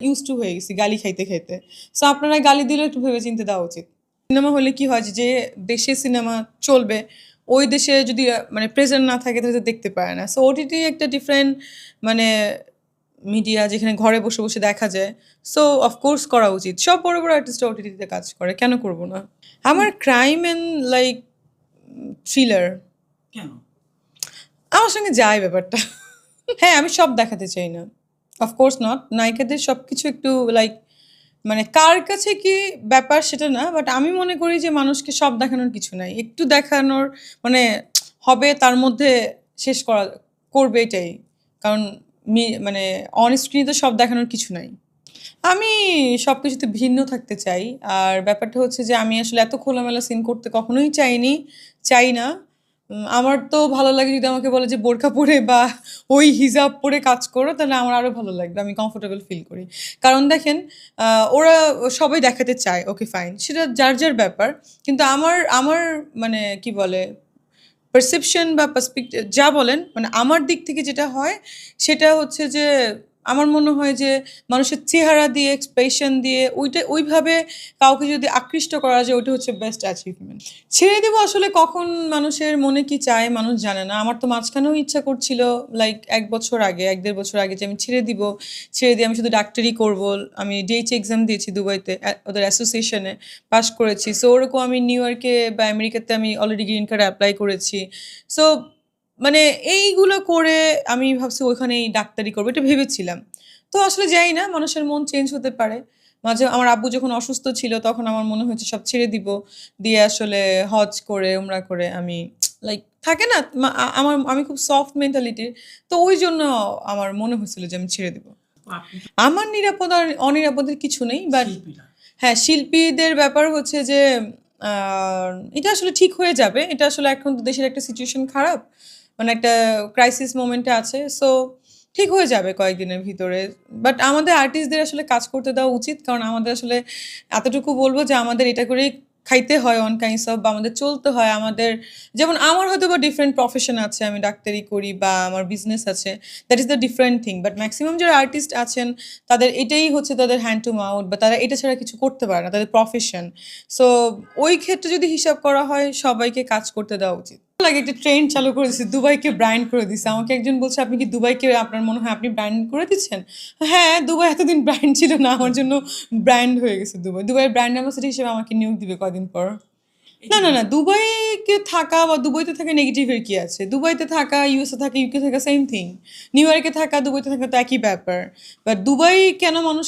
Use to হয়ে গেছি গালি খাইতে খাইতে। সো আপনারা গালি দিলেও একটু ভেবে চিন্তে দেওয়া উচিত। সিনেমা হলে কি হয় যে দেশে সিনেমা চলবে ওই দেশে যদি মানে প্রেজেন্ট না থাকে তাহলে তো দেখতে পারে না। সো ওটিটি একটা ডিফারেন্ট মানে মিডিয়া যেখানে ঘরে বসে বসে দেখা যায়। সো অফকোর্স করা উচিত। সব বড় বড় আর্টিস্ট ওটিটিতে কাজ করে, কেন করব না? আমার ক্রাইম অ্যান্ড লাইক থ্রিলার কেন? আমার সঙ্গে যায় ব্যাপারটা। হ্যাঁ, আমি সব দেখাতে চাই না। Of course not. নায়িকাদের সবকিছু একটু লাইক মানে কার কাছে কি ব্যাপার সেটা না। বাট আমি মনে করি যে মানুষকে সব দেখানোর কিছু নাই। একটু দেখানোর মানে হবে তার মধ্যে শেষ করা করবে এটাই। কারণ মানে অন স্ক্রিনে তো সব দেখানোর কিছু নাই। আমি সবকিছুতে ভিন্ন থাকতে চাই। আর ব্যাপারটা হচ্ছে যে আমি আসলে এত খোলামেলা সিন করতে কখনোই চাই না। আমার তো ভালো লাগে যদি আমাকে বলে যে বোরকা পরে বা ওই হিজাব পরে কাজ করো, তাহলে আমার আরো ভালো লাগবে। আমি কমফোর্টেবল ফিল করি। কারণ দেখেন ওরা সবাই দেখাতে চায়, ওকে ফাইন। সেটা যার ব্যাপার। কিন্তু আমার আমার মানে কি বলে পারসেপশন বা পার্সপেক্টিভ যা বলেন মানে আমার দিক থেকে যেটা হয় সেটা হচ্ছে যে আমার মনে হয় যে মানুষের চেহারা দিয়ে এক্সপ্রেশন দিয়ে ওইভাবে কাউকে যদি আকৃষ্ট করা যায় ওইটা হচ্ছে বেস্ট অ্যাচিভমেন্ট। ছেড়ে দেবো আসলে কখন মানুষের মনে কি চায় মানুষ জানে না। আমার তো মাঝখানেও ইচ্ছা করছিল লাইক 1 বছর আগে 1-1.5 বছর আগে যে আমি ছেড়ে দিয়ে আমি শুধু ডাক্তারি করব। আমি ডিএইচএ এক্সাম দিয়েছি দুবাইতে, ওদের অ্যাসোসিয়েশনে পাশ করেছি। সো ওরকম আমি নিউ ইয়র্কে বা আমেরিকাতে আমি অলরেডি গ্রিন কার্ড অ্যাপ্লাই করেছি। সো মানে এইগুলো করে আমি ভাবছি ওইখানেই ডাক্তারি করবো, এটা ভেবেছিলাম। তো আসলে যাই না, মানুষের মন চেঞ্জ হতে পারে। মাঝে আমার আব্বু যখন অসুস্থ ছিল তখন আমার মনে হয়েছে সব ছেড়ে দিব, দিয়ে আসলে হজ করে উমরা করে আমি লাইক থাকে না আমি খুব সফট মেন্টালিটির। তো ওই জন্য আমার মনে হয়েছিল যে আমি ছেড়ে দিব। আমার নিরাপদ আর অনিরাপদের কিছু নেই। বাট হ্যাঁ, শিল্পীদের ব্যাপার হচ্ছে যে এটা আসলে ঠিক হয়ে যাবে। এটা আসলে এখন তো দেশের একটা সিচুয়েশন খারাপ, মানে একটা ক্রাইসিস মোমেন্টে আছে। সো ঠিক হয়ে যাবে কয়েকদিনের ভিতরে। বাট আমাদের আর্টিস্টদের আসলে কাজ করতে দেওয়া উচিত। কারণ আমাদের আসলে এতটুকু বলবো যে আমাদের এটা করেই খাইতে হয় অন কাইন্ডস অফ, বা আমাদের চলতে হয়। আমাদের যেমন আমার হয়তো বা ডিফারেন্ট প্রফেশন আছে, আমি ডাক্তারি করি বা আমার বিজনেস আছে, that is the different thing. But maximum যারা আর্টিস্ট আছেন তাদের এটাই হচ্ছে তাদের হ্যান্ড টু মাউথ, বা তারা এটা ছাড়া কিছু করতে পারে না, তাদের প্রফেশন। সো ওই ক্ষেত্রে যদি হিসাব করা হয় সবাইকে কাজ করতে দেওয়া উচিত। লাগে একটা ট্রেন্ড চালু করে দিচ্ছে, দুবাইকে ব্র্যান্ড করে দিচ্ছে। আমাকে একজন বলছে আপনি কি দুবাইকে আপনার মনে হয় আপনি ব্র্যান্ড করে দিচ্ছেন? হ্যাঁ, দুবাই এতদিন ব্র্যান্ড ছিল না, আমার জন্য ব্র্যান্ড হয়ে গেছে দুবাই। দুবাইয়ের ব্র্যান্ড অ্যাম্বাসেডর হিসেবে আমাকে নিয়োগ দিবে কয়দিন পর। না, দুবাইকে থাকা বা দুবাইতে থাকা নেগেটিভের কি আছে? দুবাইতে থাকা, ইউএসএ থাকা, ইউকে থাকা সেম থিং। নিউ ইয়র্কে থাকা, দুবাইতে থাকা তো একই ব্যাপার। বাট দুবাই কেন মানুষ